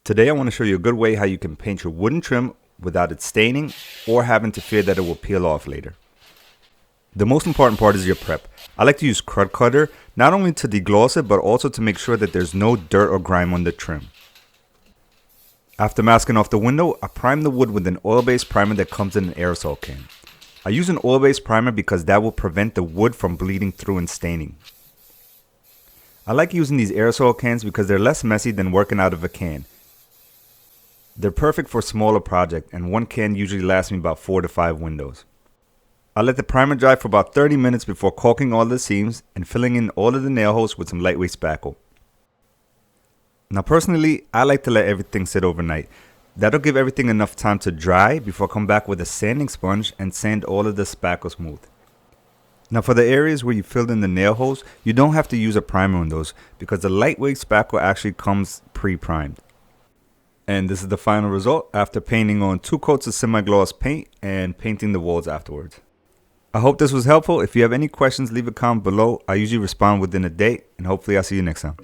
Today I want to show you a good way how you can paint your wooden trim without it staining or having to fear that it will peel off later. The most important part is your prep. I like to use crud cutter not only to degloss it but also to make sure that there's no dirt or grime on the trim. After masking off the window, I prime the wood with an oil-based primer that comes in an aerosol can. I use an oil-based primer because that will prevent the wood from bleeding through and staining. I like using these aerosol cans because they're less messy than working out of a can. They're perfect for a smaller project, and one can usually lasts me about 4 to 5 windows. I let the primer dry for about 30 minutes before caulking all the seams and filling in all of the nail holes with some lightweight spackle. Now personally, I like to let everything sit overnight. That'll give everything enough time to dry before I come back with a sanding sponge and sand all of the spackle smooth. Now for the areas where you filled in the nail holes, you don't have to use a primer on those because the lightweight spackle actually comes pre-primed. And this is the final result after painting on 2 coats of semi-gloss paint and painting the walls afterwards. I hope this was helpful. If you have any questions, leave a comment below. I usually respond within a day, and hopefully I'll see you next time.